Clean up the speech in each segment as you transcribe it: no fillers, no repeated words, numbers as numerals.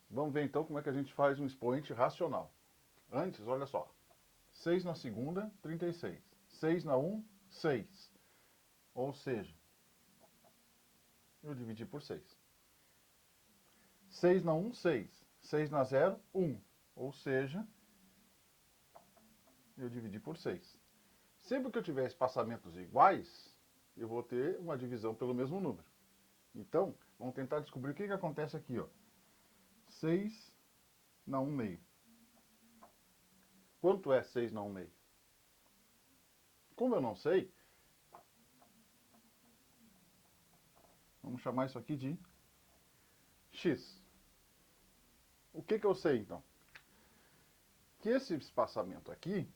Vamos ver então como é que a gente faz um expoente racional. Antes, olha só. 6 na segunda, 36. 6 na 1, 6. Ou seja, eu dividi por 6. 6 na 1, 6. 6 na 0, 1. Ou seja, eu dividi por 6. Sempre que eu tiver espaçamentos iguais, eu vou ter uma divisão pelo mesmo número. Então, vamos tentar descobrir o que acontece aqui, ó. 6 na 1 meio. Quanto é 6 na 1 meio? Como eu não sei, vamos chamar isso aqui de x. O que eu sei, então? Que esse espaçamento aqui,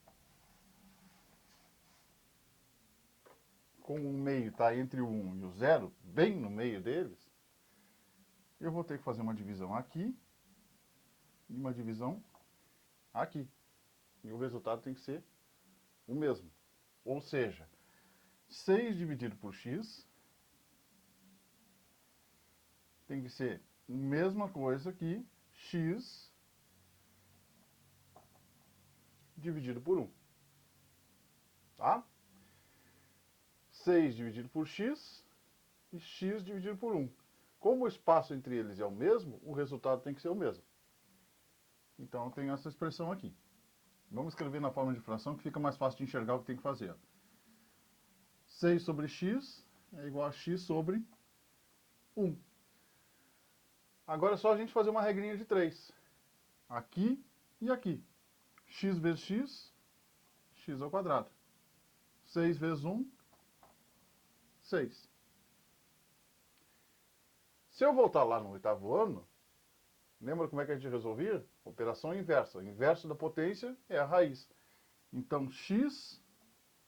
como o meio está entre o 1 e o 0, bem no meio deles, eu vou ter que fazer uma divisão aqui e uma divisão aqui. E o resultado tem que ser o mesmo. Ou seja, 6 dividido por x tem que ser a mesma coisa que x dividido por 1. Tá? 6 dividido por x e x dividido por 1. Como o espaço entre eles é o mesmo, o resultado tem que ser o mesmo. Então eu tenho essa expressão aqui. Vamos escrever na forma de fração que fica mais fácil de enxergar o que tem que fazer. 6 sobre x é igual a x sobre 1. Agora é só a gente fazer uma regrinha de 3. Aqui e aqui. X vezes x, x ao quadrado. 6 vezes 1, 6. Se eu voltar lá no oitavo ano, lembra como é que a gente resolvia? Operação inversa. O inverso da potência é a raiz. Então, x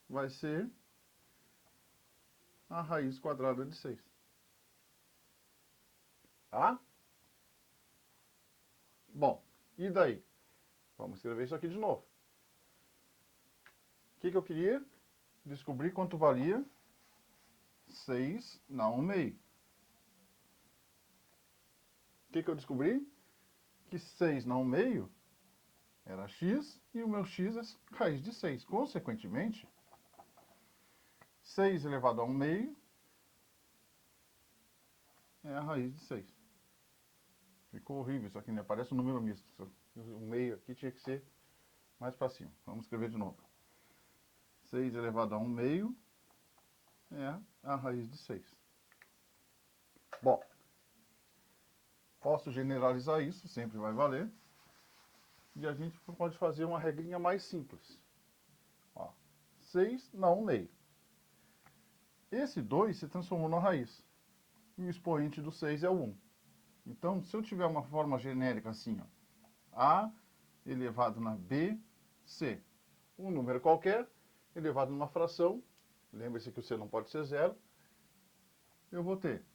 vai ser a raiz quadrada de 6. Tá? Bom, e daí? Vamos escrever isso aqui de novo. O que eu queria? Descobrir quanto valia 6 na 1 meio. O que eu descobri? Que 6 na 1 meio era x e o meu x é raiz de 6. Consequentemente, 6 elevado a 1 meio é a raiz de 6. Ficou horrível isso aqui, né? Parece um número misto. O meio aqui tinha que ser mais para cima. Vamos escrever de novo. 6 elevado a 1 meio é a raiz de 6. Bom, posso generalizar isso, sempre vai valer. E a gente pode fazer uma regrinha mais simples. Ó, 6 na 1 meio. Esse 2 se transformou na raiz. E o expoente do 6 é o 1. Então, se eu tiver uma forma genérica assim, ó, A elevado na B, C. Um número qualquer, elevado numa fração, lembre-se que o C não pode ser zero, eu vou ter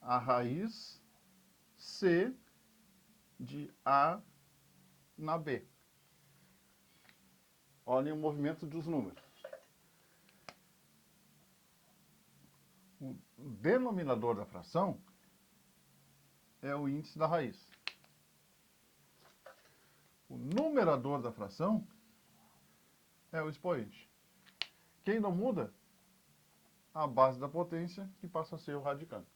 a raiz C de A na B. Olhem o movimento dos números. O denominador da fração é o índice da raiz. O numerador da fração é o expoente. Quem não muda? A base da potência, que passa a ser o radicando.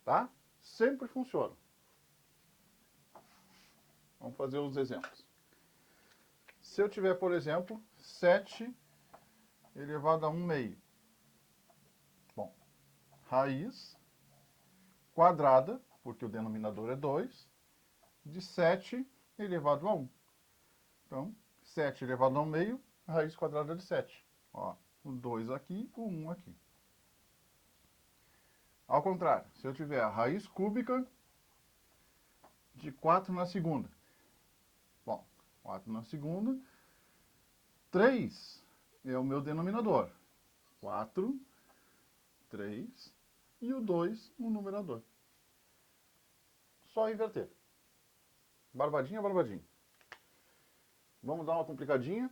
Tá? Sempre funciona. Vamos fazer os exemplos. Se eu tiver, por exemplo, 7 elevado a 1 meio. Bom, raiz quadrada, porque o denominador é 2, de 7 elevado a 1. Então, 7 elevado a 1 meio, raiz quadrada de 7. Ó, o 2 aqui, o 1 aqui. Ao contrário, se eu tiver a raiz cúbica de 4 na segunda. Bom, 4 na segunda. 3 é o meu denominador. 4, 3 e o 2 no numerador. Só inverter. Barbadinha, barbadinha. Vamos dar uma complicadinha.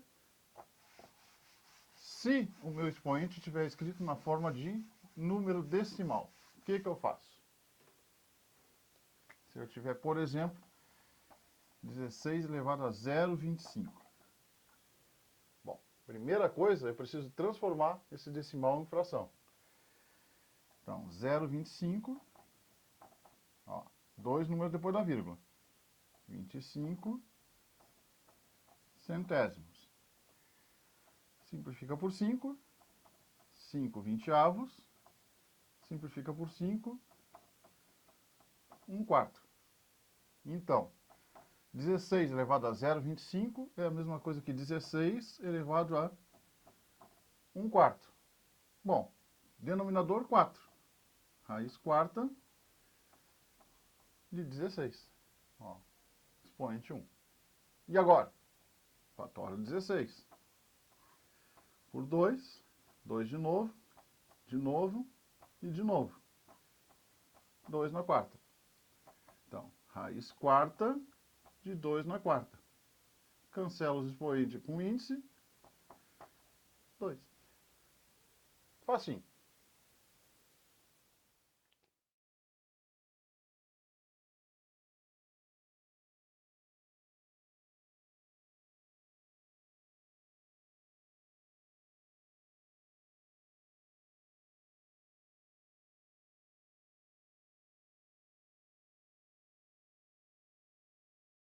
Se o meu expoente estiver escrito na forma de número decimal, o que eu faço? Se eu tiver, por exemplo, 16 elevado a 0,25. Bom, primeira coisa, eu preciso transformar esse decimal em fração. Então, 0,25, ó, 2 números depois da vírgula. 25 centésimos. Simplifica por 5. 5 vinteavos. Simplifica por 5. 1/4. Então, 16 elevado a 0,25 é a mesma coisa que 16 elevado a 1/4. Bom, denominador 4. Raiz quarta de 16. Ó, expoente 1. E agora? Fatório 16. Por 2. 2 de novo e de novo. 2 na quarta. Então, raiz quarta de 2 na quarta. Cancela os expoentes com índice. 2. Facinho.